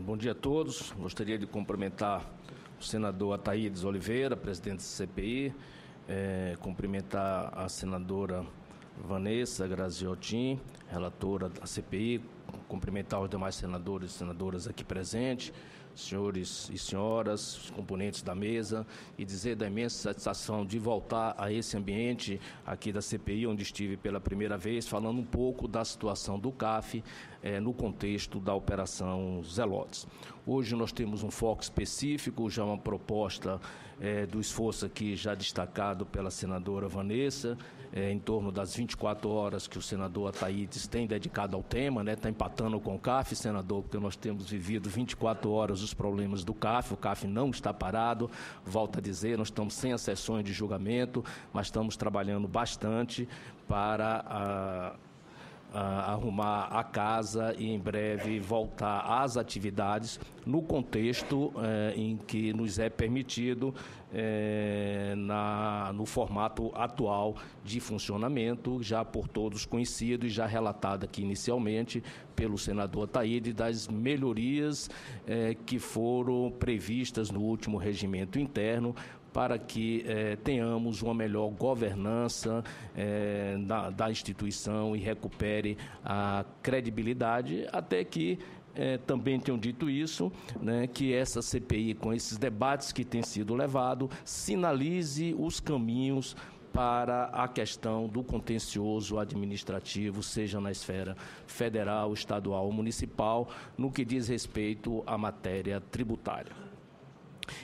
Bom dia a todos. Gostaria de cumprimentar o senador Ataídes Oliveira, presidente da CPI, cumprimentar a senadora Vanessa Graziotin, relatora da CPI, cumprimentar os demais senadores e senadoras aqui presentes, senhores e senhoras, os componentes da mesa, e dizer da imensa satisfação de voltar a esse ambiente aqui da CPI, onde estive pela primeira vez, falando um pouco da situação do CAF no contexto da Operação Zelotes. Hoje nós temos um foco específico, já uma proposta do esforço aqui já destacado pela senadora Vanessa, em torno das 24 horas que o senador Ataídes tem dedicado ao tema, está empatando com o CAF, senador, porque nós temos vivido 24 horas os problemas do CAF, o CAF não está parado, volto a dizer, nós estamos sem as sessões de julgamento, mas estamos trabalhando bastante para arrumar a casa e em breve voltar às atividades no contexto em que nos é permitido no formato atual de funcionamento, já por todos conhecido e já relatado aqui inicialmente pelo senador Ataídes, das melhorias que foram previstas no último regimento interno para que tenhamos uma melhor governança da instituição e recupere a credibilidade, até que também tenham dito isso, que essa CPI, com esses debates que têm sido levados, sinalize os caminhos para a questão do contencioso administrativo, seja na esfera federal, estadual ou municipal, no que diz respeito à matéria tributária.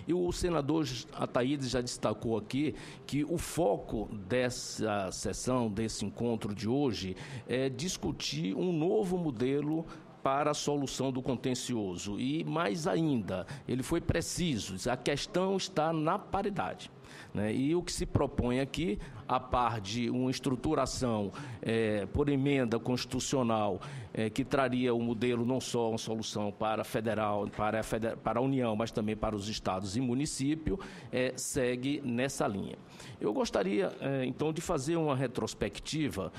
E o senador Ataídes já destacou aqui que o foco dessa sessão, desse encontro de hoje, é discutir um novo modelo para a solução do contencioso. E, mais ainda, ele foi preciso, a questão está na paridade. E o que se propõe aqui, a par de uma estruturação por emenda constitucional que traria o modelo não só uma solução para a União, mas também para os estados e municípios, segue nessa linha. Eu gostaria, então, de fazer uma retrospectiva,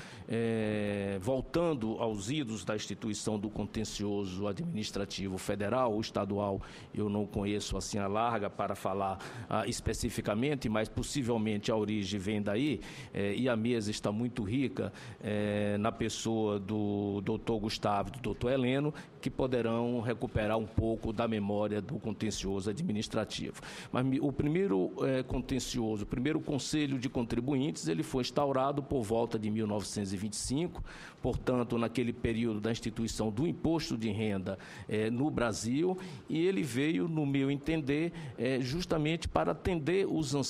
voltando aos idos da instituição do contencioso administrativo federal ou estadual. Eu não conheço assim a larga para falar especificamente, mas possivelmente a origem vem daí, e a mesa está muito rica na pessoa do doutor Gustavo e do doutor Heleno, que poderão recuperar um pouco da memória do contencioso administrativo. Mas o primeiro contencioso, o primeiro Conselho de Contribuintes, ele foi instaurado por volta de 1925, portanto, naquele período da instituição do imposto de renda no Brasil, e ele veio, no meu entender, justamente para atender os anseios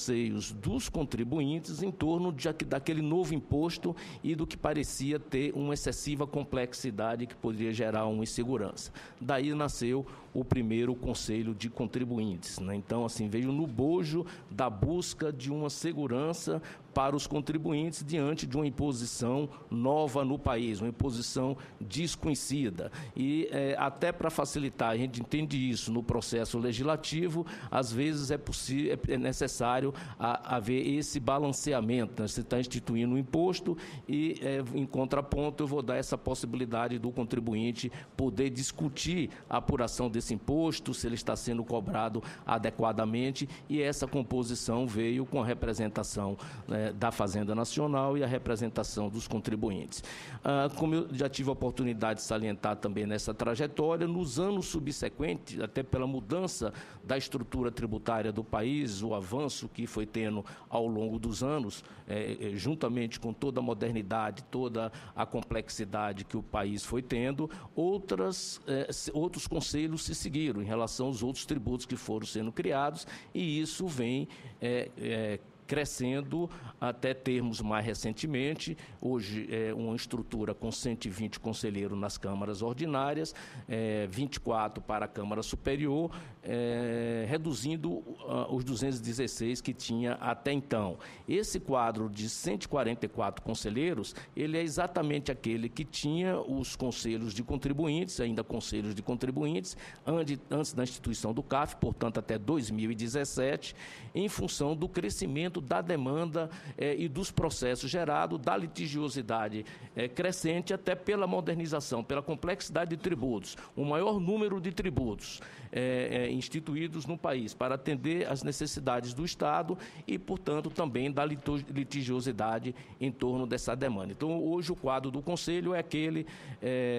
dos contribuintes em torno daquele novo imposto e do que parecia ter uma excessiva complexidade que poderia gerar uma insegurança. Daí nasceu o primeiro Conselho de Contribuintes. Então, assim, veio no bojo da busca de uma segurança para os contribuintes diante de uma imposição nova no país, uma imposição desconhecida. E até para facilitar, a gente entende isso no processo legislativo, às vezes é necessário haver esse balanceamento. Você está instituindo um imposto e, em contraponto, eu vou dar essa possibilidade do contribuinte poder discutir a apuração desse imposto, se ele está sendo cobrado adequadamente, e essa composição veio com a representação da Fazenda Nacional e a representação dos contribuintes. Como eu já tive a oportunidade de salientar também nessa trajetória, nos anos subsequentes, até pela mudança da estrutura tributária do país, o avanço que foi tendo ao longo dos anos, juntamente com toda a modernidade, toda a complexidade que o país foi tendo, outros conselhos se seguiram em relação aos outros tributos que foram sendo criados, e isso vem crescendo até termos mais recentemente. Hoje é uma estrutura com 120 conselheiros nas câmaras ordinárias, 24 para a Câmara Superior, reduzindo os 216 que tinha até então. Esse quadro de 144 conselheiros, ele é exatamente aquele que tinha os conselhos de contribuintes, ainda conselhos de contribuintes, antes da instituição do CAF, portanto até 2017, em função do crescimento aumento da demanda e dos processos gerados, da litigiosidade crescente, até pela modernização, pela complexidade de tributos, o maior número de tributos instituídos no país para atender às necessidades do Estado e, portanto, também da litigiosidade em torno dessa demanda. Então, hoje o quadro do Conselho é aquele,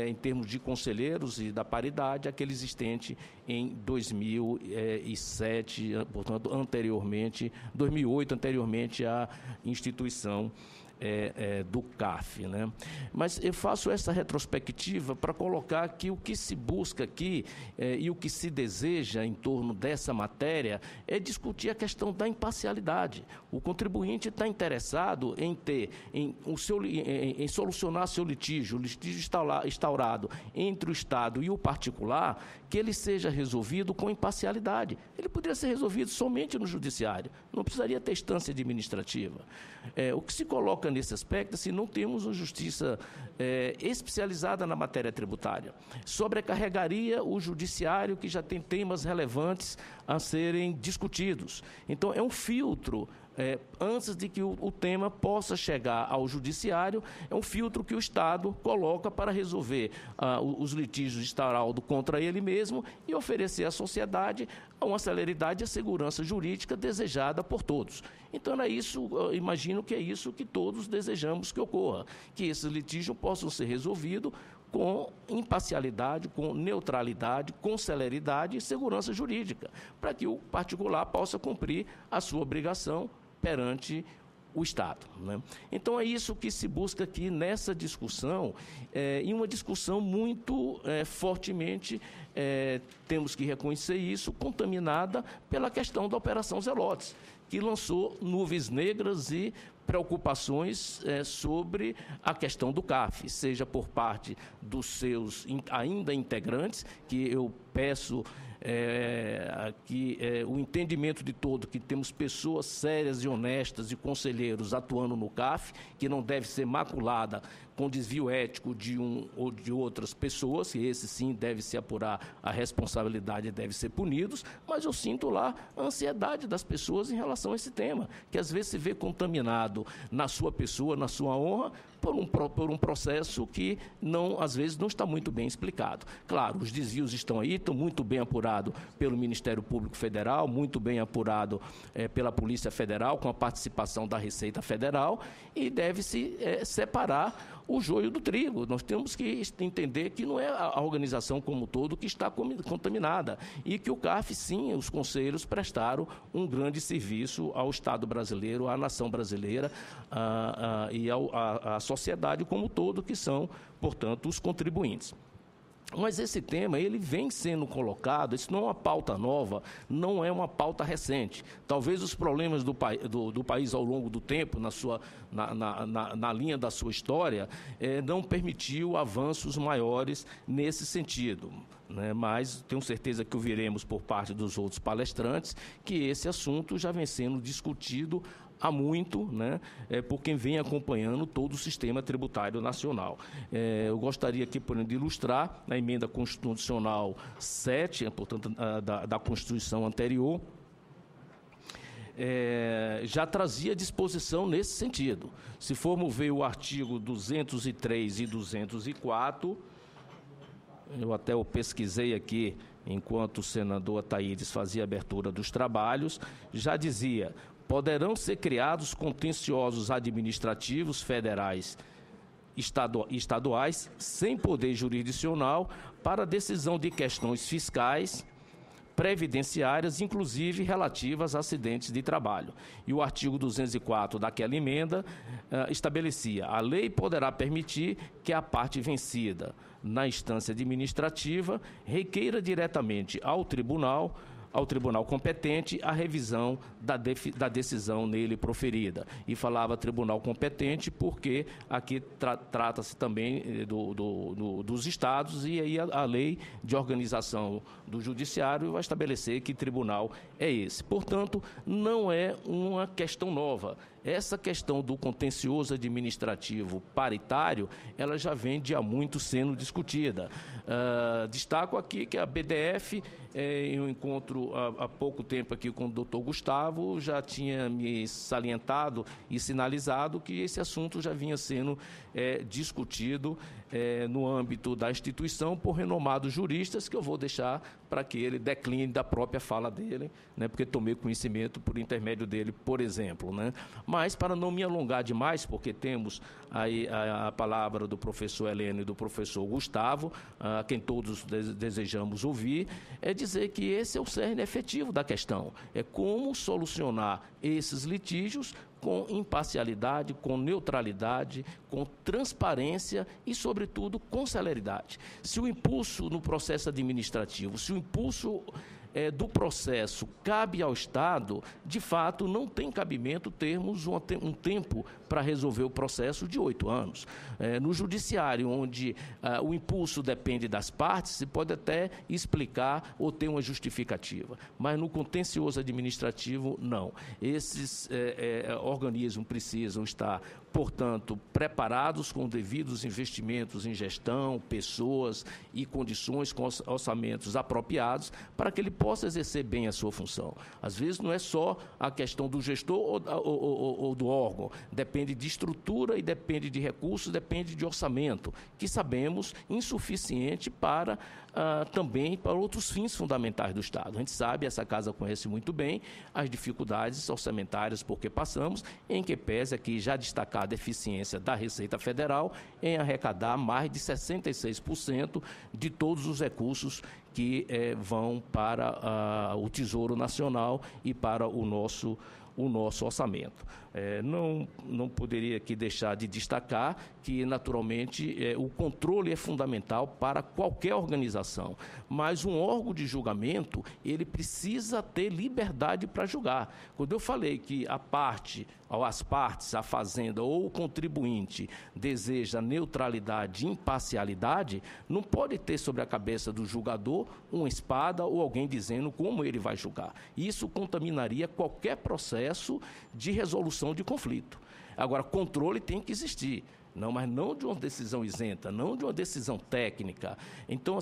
em termos de conselheiros e da paridade, aquele existente em 2007, portanto, anteriormente, 2008, anteriormente à instituição do CAF, né? Mas eu faço essa retrospectiva para colocar que o que se busca aqui e o que se deseja em torno dessa matéria é discutir a questão da imparcialidade. O contribuinte está interessado em em solucionar seu litígio, o litígio instaurado entre o Estado e o particular, que ele seja resolvido com imparcialidade. Ele poderia ser resolvido somente no judiciário, não precisaria ter instância administrativa. O que se coloca nesse aspecto, se não temos uma justiça especializada na matéria tributária, sobrecarregaria o judiciário, que já tem temas relevantes a serem discutidos. Então, é um filtro, antes de que o tema possa chegar ao judiciário, é um filtro que o Estado coloca para resolver os litígios instaurados contra ele mesmo e oferecer à sociedade uma celeridade e a segurança jurídica desejada por todos. Então, é isso, imagino que é isso que todos desejamos que ocorra, que esses litígios possam ser resolvidos com imparcialidade, com neutralidade, com celeridade e segurança jurídica, para que o particular possa cumprir a sua obrigação perante o Estado, né? Então, é isso que se busca aqui nessa discussão, e uma discussão muito fortemente, temos que reconhecer isso, contaminada pela questão da Operação Zelotes, que lançou nuvens negras e preocupações sobre a questão do CAF, seja por parte dos seus ainda integrantes, que eu peço que o entendimento de todo, que temos pessoas sérias e honestas e conselheiros atuando no CAF, que não deve ser maculada com desvio ético de ou de outras pessoas, e esse sim deve se apurar a responsabilidade e deve ser punidos, mas eu sinto lá a ansiedade das pessoas em relação a esse tema, que às vezes se vê contaminado na sua pessoa, na sua honra, por um processo que, às vezes, não está muito bem explicado. Claro, os desvios estão aí, estão muito bem apurados pelo Ministério Público Federal, muito bem apurado pela Polícia Federal, com a participação da Receita Federal, e deve-se separar o joio do trigo. Nós temos que entender que não é a organização como um todo que está contaminada e que o CAF, sim, os conselheiros prestaram um grande serviço ao Estado brasileiro, à nação brasileira e à sociedade como um todo, que são, portanto, os contribuintes. Mas esse tema, ele vem sendo colocado, isso não é uma pauta nova, não é uma pauta recente. Talvez os problemas do país ao longo do tempo, na linha da sua história, não permitiu avanços maiores nesse sentido, né? Mas tenho certeza que ouviremos por parte dos outros palestrantes que esse assunto já vem sendo discutido há muito, né, por quem vem acompanhando todo o sistema tributário nacional. Eu gostaria aqui, por exemplo, de ilustrar na emenda constitucional 7, portanto, da Constituição anterior, já trazia disposição nesse sentido. Se formos ver o artigo 203 e 204, eu até o pesquisei aqui, enquanto o senador Ataídes fazia a abertura dos trabalhos, já dizia: poderão ser criados contenciosos administrativos federais estaduais sem poder jurisdicional para decisão de questões fiscais, previdenciárias, inclusive relativas a acidentes de trabalho. E o artigo 204 daquela emenda estabelecia: a lei poderá permitir que a parte vencida na instância administrativa requeira diretamente ao tribunal competente a revisão da decisão nele proferida. E falava tribunal competente porque aqui trata-se também dos estados, e aí a lei de organização do judiciário vai estabelecer que tribunal é esse. Portanto, não é uma questão nova, essa questão do contencioso administrativo paritário, ela já vem de há muito sendo discutida. Destaco aqui que a BDF, em um encontro há pouco tempo aqui com o doutor Gustavo, já tinha me salientado e sinalizado que esse assunto já vinha sendo discutido no âmbito da instituição por renomados juristas, que eu vou deixar para que ele decline da própria fala dele, né, porque tomei conhecimento por intermédio dele, por exemplo, né. Mas, para não me alongar demais, porque temos aí a palavra do professor Heleno e do professor Gustavo, a quem todos desejamos ouvir, é dizer que esse é o cerne efetivo da questão. É como solucionar esses litígios com imparcialidade, com neutralidade, com transparência e, sobretudo, com celeridade. Se o impulso no processo administrativo, se o impulso do processo cabe ao Estado, de fato, não tem cabimento termos um tempo para resolver o processo de 8 anos. No judiciário, onde o impulso depende das partes, se pode até explicar ou ter uma justificativa, mas no contencioso administrativo, não. Esses organismos precisam estar, portanto, preparados com devidos investimentos em gestão, pessoas e condições com orçamentos apropriados para que ele possa exercer bem a sua função. Às vezes não é só a questão do gestor ou do órgão, depende de estrutura e depende de recursos, depende de orçamento, que sabemos insuficiente para também para outros fins fundamentais do Estado. A gente sabe, essa casa conhece muito bem as dificuldades orçamentárias por que passamos, em que pese aqui já destacar a deficiência da Receita Federal em arrecadar mais de 66% de todos os recursos que vão para o Tesouro Nacional e para o nosso orçamento. Não poderia aqui deixar de destacar que, naturalmente, o controle é fundamental para qualquer organização, mas um órgão de julgamento, ele precisa ter liberdade para julgar. Quando eu falei que as partes, a fazenda ou o contribuinte deseja neutralidade e imparcialidade, não pode ter sobre a cabeça do julgador uma espada ou alguém dizendo como ele vai julgar. Isso contaminaria qualquer processo de resolução de conflito. Agora, controle tem que existir. Mas não de uma decisão isenta, não de uma decisão técnica. Então,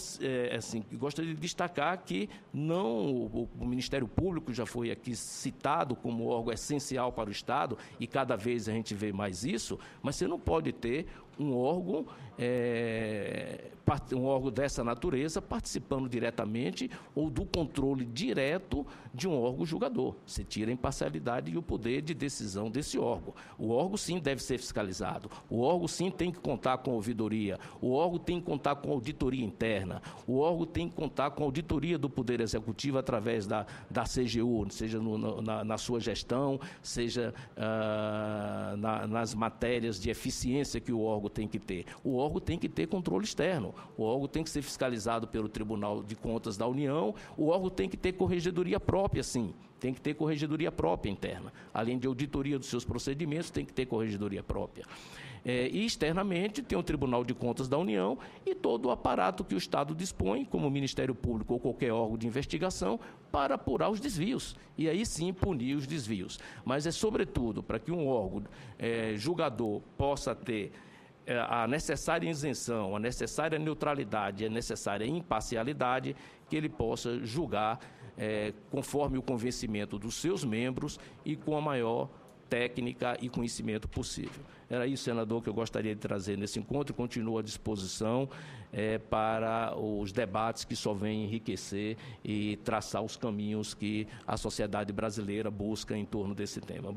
gostaria de destacar que o Ministério Público já foi aqui citado como órgão essencial para o Estado, e cada vez a gente vê mais isso, mas você não pode ter um órgão dessa natureza participando diretamente ou do controle direto de um órgão julgador. Você tira a imparcialidade e o poder de decisão desse órgão. O órgão, sim, deve ser fiscalizado. O órgão, sim, tem que contar com ouvidoria. O órgão tem que contar com auditoria interna. O órgão tem que contar com auditoria do Poder Executivo através da CGU, seja na sua gestão, seja nas matérias de eficiência que o órgão tem que ter. O órgão tem que ter controle externo. O órgão tem que ser fiscalizado pelo Tribunal de Contas da União. O órgão tem que ter corregedoria própria, sim. Tem que ter corregedoria própria interna. Além de auditoria dos seus procedimentos, tem que ter corregedoria própria. E externamente tem o Tribunal de Contas da União e todo o aparato que o Estado dispõe, como o Ministério Público ou qualquer órgão de investigação, para apurar os desvios e aí sim punir os desvios. Mas é sobretudo para que um órgão julgador possa ter a necessária isenção, a necessária neutralidade, a necessária imparcialidade, que ele possa julgar conforme o convencimento dos seus membros e com a maior técnica e conhecimento possível. Era isso, senador, que eu gostaria de trazer nesse encontro e continuo à disposição para os debates que só vêm enriquecer e traçar os caminhos que a sociedade brasileira busca em torno desse tema.